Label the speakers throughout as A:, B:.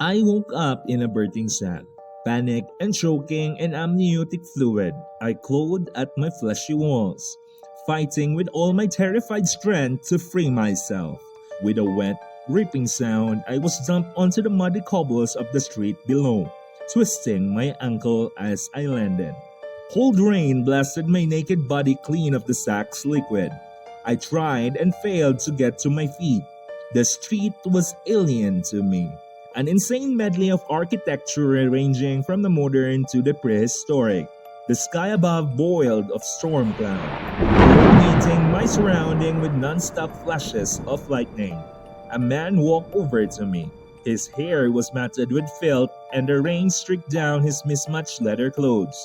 A: I woke up in a birthing sack, panicked and choking in amniotic fluid. I clawed at my fleshy walls, fighting with all my terrified strength to free myself. With a wet, ripping sound, I was dumped onto the muddy cobbles of the street below, twisting my ankle as I landed. Cold rain blasted my naked body clean of the sack's liquid. I tried and failed to get to my feet. The street was alien to me. An insane medley of architecture ranging from the modern to the prehistoric. The sky above boiled of storm cloud, illuminating my surrounding with non-stop flashes of lightning. A man walked over to me. His hair was matted with filth and the rain streaked down his mismatched leather clothes.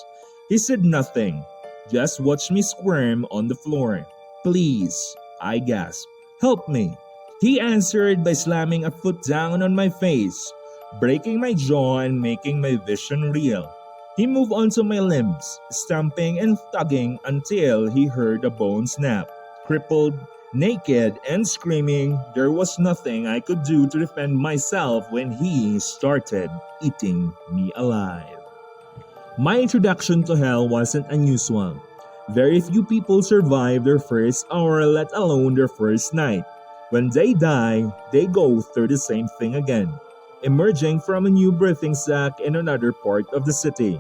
A: He said nothing, just watched me squirm on the floor. "Please," I gasped, "help me." He answered by slamming a foot down on my face, breaking my jaw and making my vision real. He moved onto my limbs, stamping and tugging until he heard a bone snap. Crippled, naked, and screaming, there was nothing I could do to defend myself when he started eating me alive. My introduction to hell wasn't unusual. Very few people survive their first hour, let alone their first night. When they die, they go through the same thing again, emerging from a new birthing sack in another part of the city.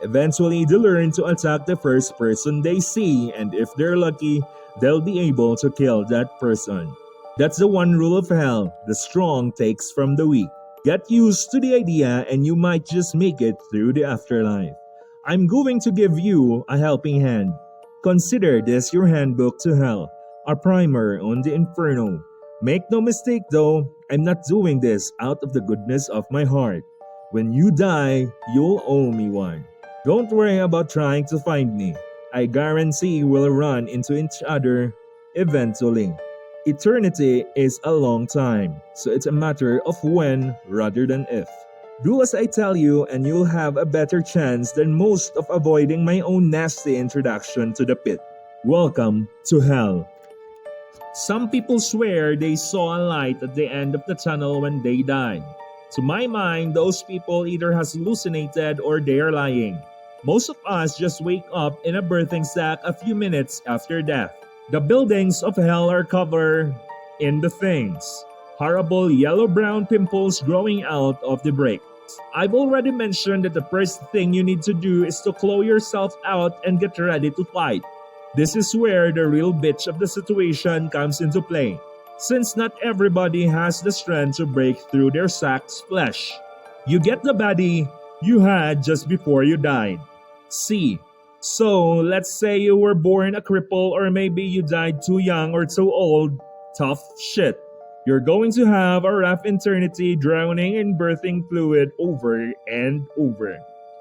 A: Eventually, they learn to attack the first person they see, and if they're lucky, they'll be able to kill that person. That's the one rule of hell: the strong takes from the weak. Get used to the idea and you might just make it through the afterlife. I'm going to give you a helping hand. Consider this your handbook to hell, a primer on the inferno. Make no mistake though, I'm not doing this out of the goodness of my heart. When you die, you'll owe me one. Don't worry about trying to find me. I guarantee we'll run into each other eventually. Eternity is a long time, so it's a matter of when rather than if. Do as I tell you and you'll have a better chance than most of avoiding my own nasty introduction to the pit. Welcome to hell. Some people swear they saw a light at the end of the tunnel when they died. To my mind, those people either has hallucinated or they are lying. Most of us just wake up in a birthing sack a few minutes after death. The buildings of hell are covered in the things. Horrible yellow-brown pimples growing out of the bricks. I've already mentioned that the first thing you need to do is to claw yourself out and get ready to fight. This is where the real bitch of the situation comes into play, since not everybody has the strength to break through their sack's flesh. You get the body you had just before you died. See, so let's say you were born a cripple or maybe you died too young or too old. Tough shit. You're going to have a rough eternity drowning in birthing fluid over and over.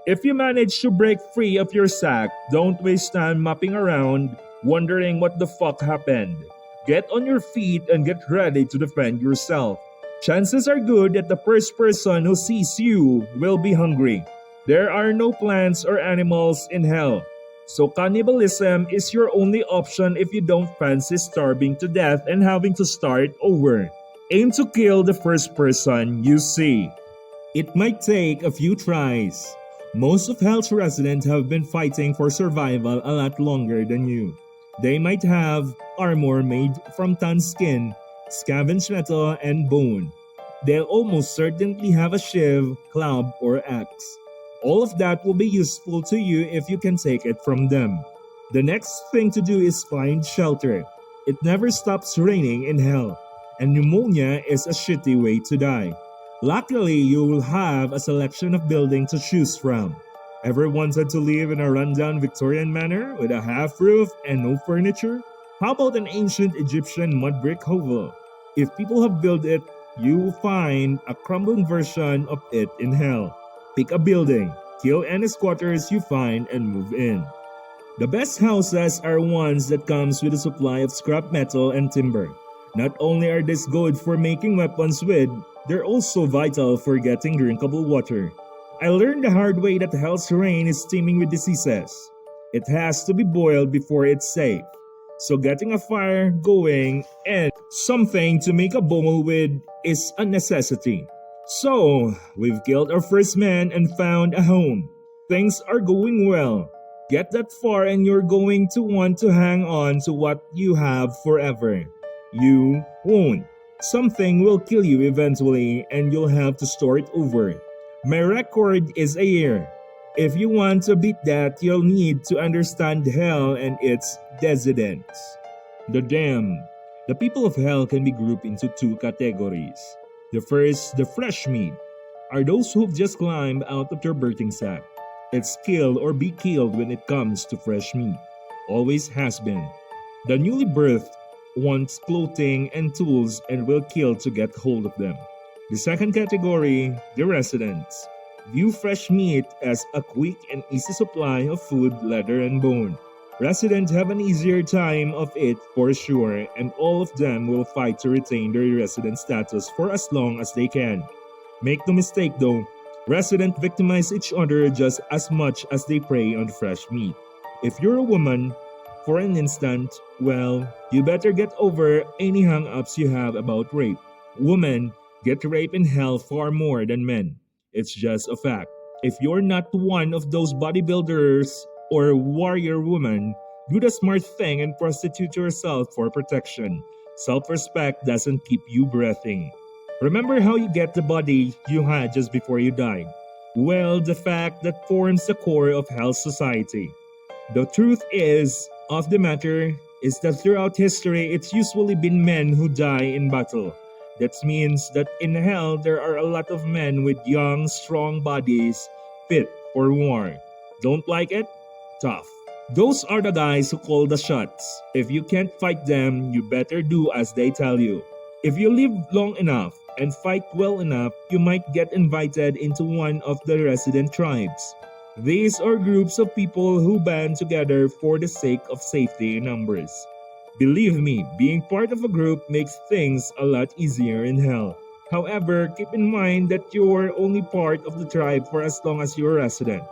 A: If you manage to break free of your sack, don't waste time mopping around, wondering what the fuck happened. Get on your feet and get ready to defend yourself. Chances are good that the first person who sees you will be hungry. There are no plants or animals in hell, so cannibalism is your only option if you don't fancy starving to death and having to start over. Aim to kill the first person you see. It might take a few tries. Most of hell's residents have been fighting for survival a lot longer than you. They might have armor made from tanned skin, scavenged metal, and bone. They'll almost certainly have a shiv, club, or axe. All of that will be useful to you if you can take it from them. The next thing to do is find shelter. It never stops raining in hell, and pneumonia is a shitty way to die. Luckily, you will have a selection of buildings to choose from. Ever wanted to live in a rundown Victorian manor with a half roof and no furniture? How about an ancient Egyptian mud brick hovel? If people have built it, you will find a crumbling version of it in hell. Pick a building, kill any squatters you find, and move in. The best houses are ones that comes with a supply of scrap metal and timber. Not only are these good for making weapons with, they're also vital for getting drinkable water. I learned the hard way that hell's rain is teeming with diseases. It has to be boiled before it's safe. So getting a fire going and something to make a bowl with is a necessity. So, we've killed our first man and found a home. Things are going well. Get that far and you're going to want to hang on to what you have forever. You won't. Something will kill you eventually and you'll have to start over. My record is a year. If you want to beat that, you'll need to understand hell and its dissidents. The damned. The people of hell can be grouped into two categories. The first, the fresh meat, are those who've just climbed out of their birthing sack. It's kill or be killed when it comes to fresh meat. Always has been. The newly birthed wants clothing and tools and will kill to get hold of them. The second category, the residents, view fresh meat as a quick and easy supply of food, leather, and bone. Residents have an easier time of it for sure, and all of them will fight to retain their resident status for as long as they can. Make no mistake though, residents victimize each other just as much as they prey on fresh meat. If you're a woman, for an instant, well, you better get over any hang-ups you have about rape. Women get raped in hell far more than men. It's just a fact. If you're not one of those bodybuilders or warrior woman, do the smart thing and prostitute yourself for protection. Self-respect doesn't keep you breathing. Remember how you get the body you had just before you died? Well, the fact that forms the core of hell's society. The truth of the matter is that throughout history, it's usually been men who die in battle. That means that in hell, there are a lot of men with young, strong bodies fit for war. Don't like it? Tough. Those are the guys who call the shots. If you can't fight them, you better do as they tell you. If you live long enough and fight well enough, you might get invited into one of the resident tribes. These are groups of people who band together for the sake of safety in numbers. Believe me, being part of a group makes things a lot easier in hell. However, keep in mind that you're only part of the tribe for as long as you're a resident.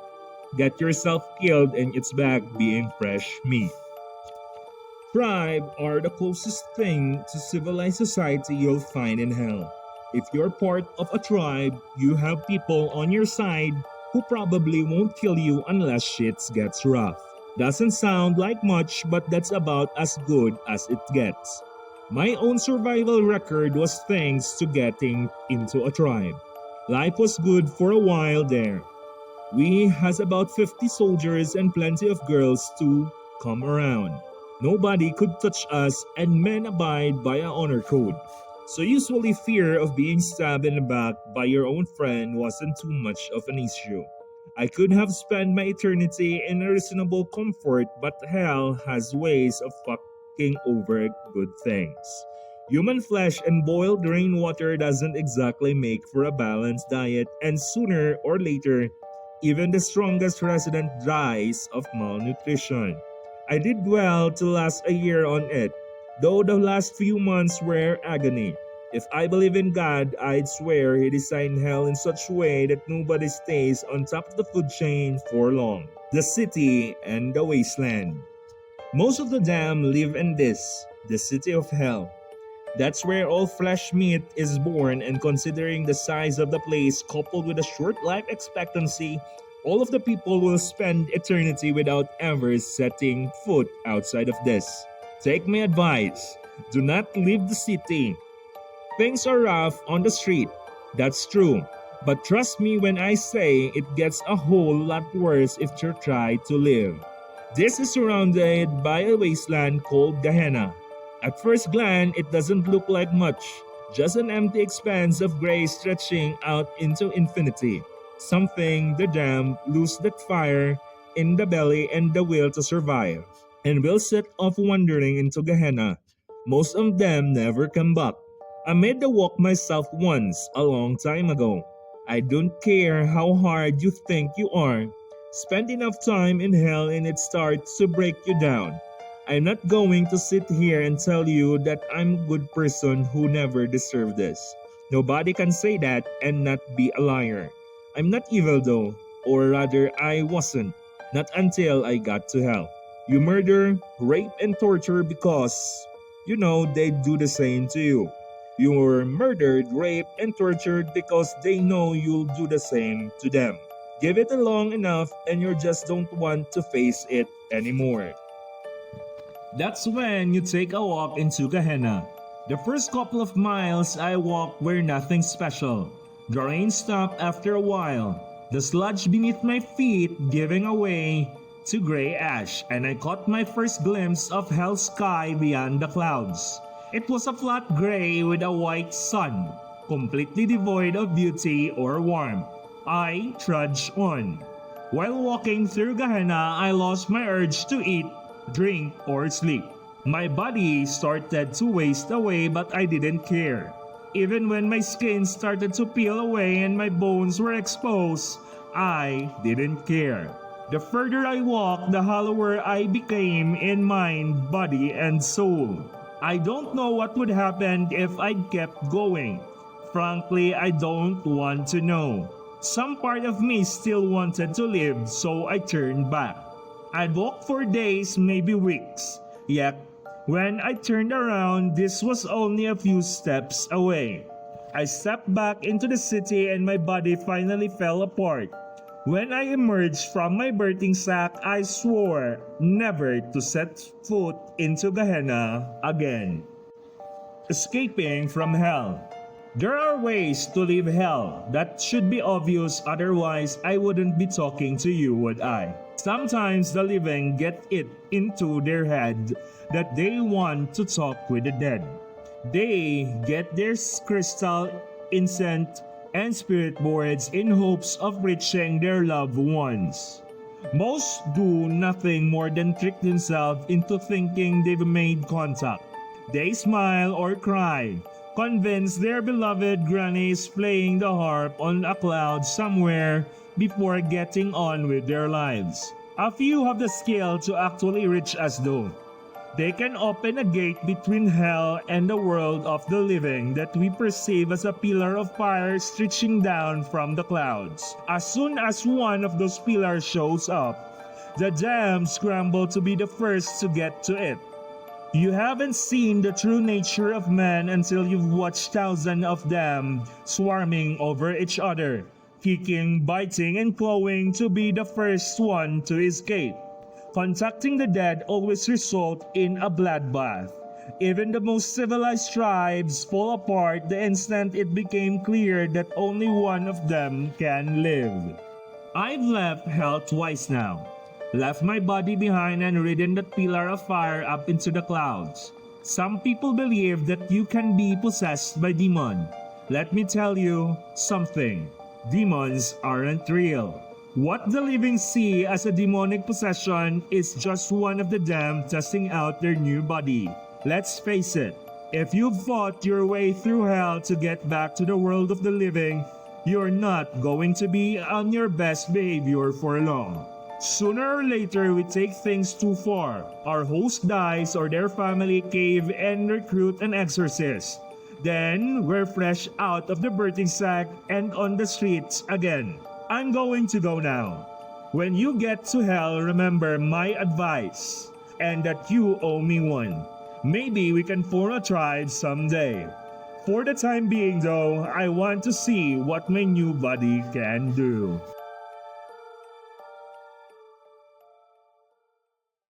A: Get yourself killed and it's back being fresh meat. Tribe are the closest thing to civilized society you'll find in hell. If you're part of a tribe, you have people on your side who probably won't kill you unless shit gets rough. Doesn't sound like much, but that's about as good as it gets. My own survival record was thanks to getting into a tribe. Life was good for a while there. We has about 50 soldiers and plenty of girls to come around. Nobody could touch us and men abide by our honor code. So usually fear of being stabbed in the back by your own friend wasn't too much of an issue. I could have spent my eternity in a reasonable comfort, but hell has ways of fucking over good things. Human flesh and boiled rainwater doesn't exactly make for a balanced diet, and sooner or later, even the strongest resident dies of malnutrition. I did well to last a year on it, though the last few months were agony. If I believe in God, I'd swear He designed hell in such a way that nobody stays on top of the food chain for long. The city and the wasteland. Most of the damned live in this, the city of hell. That's where all flesh meat is born, and considering the size of the place coupled with a short life expectancy, all of the people will spend eternity without ever setting foot outside of this. Take my advice. Do not leave the city. Things are rough on the street. That's true. But trust me when I say it gets a whole lot worse if you try to live. This is surrounded by a wasteland called Gehenna. At first glance, it doesn't look like much. Just an empty expanse of gray stretching out into infinity. Something the damned lose that fire in the belly and the will to survive, and will set off wandering into Gehenna. Most of them never come back. I made the walk myself once, a long time ago. I don't care how hard you think you are. Spend enough time in hell and it starts to break you down. I'm not going to sit here and tell you that I'm a good person who never deserved this. Nobody can say that and not be a liar. I'm not evil though, or rather I wasn't. Not until I got to hell. You murder, rape, and torture because, they do the same to you. You're murdered, raped, and tortured because they know you'll do the same to them. Give it long enough and you just don't want to face it anymore. That's when you take a walk into Gehenna. The first couple of miles I walked were nothing special. The rain stopped after a while, the sludge beneath my feet giving away to gray ash, and I caught my first glimpse of hell's sky beyond the clouds. It was a flat gray with a white sun, completely devoid of beauty or warmth. I trudged on. While walking through Gehenna, I lost my urge to eat, drink, or sleep. My body started to waste away, but I didn't care. Even when my skin started to peel away and my bones were exposed, I didn't care. The further I walked, the hollower I became in mind, body, and soul. I don't know what would happen if I kept going. Frankly, I don't want to know. Some part of me still wanted to live, so I turned back. I'd walked for days, maybe weeks. Yet, when I turned around, this was only a few steps away. I stepped back into the city and my body finally fell apart. When I emerged from my birthing sack, I swore never to set foot into Gehenna again. Escaping from hell. There are ways to leave hell that should be obvious, otherwise I wouldn't be talking to you, would I? Sometimes the living get it into their head that they want to talk with the dead. They get their crystal, incense, and spirit boards in hopes of reaching their loved ones. Most do nothing more than trick themselves into thinking they've made contact. They smile or cry, convinced their beloved granny is playing the harp on a cloud somewhere before getting on with their lives. A few have the skill to actually reach us though. They can open a gate between hell and the world of the living that we perceive as a pillar of fire stretching down from the clouds. As soon as one of those pillars shows up, the damned scramble to be the first to get to it. You haven't seen the true nature of man until you've watched thousands of them swarming over each other, kicking, biting, and clawing to be the first one to escape. Contacting the dead always results in a bloodbath. Even the most civilized tribes fall apart the instant it became clear that only one of them can live. I've left hell twice now. Left my body behind and ridden that pillar of fire up into the clouds. Some people believe that you can be possessed by demon. Let me tell you something. Demons aren't real. What the living see as a demonic possession is just one of the damned testing out their new body. Let's face it, if you've fought your way through hell to get back to the world of the living, you're not going to be on your best behavior for long. Sooner or later, we take things too far. Our host dies or their family cave and recruit an exorcist. Then, we're fresh out of the birthing sack and on the streets again. I'm going to go now. When you get to hell, remember my advice, and that you owe me one. Maybe we can form a tribe someday. For the time being though, I want to see what my new body can do.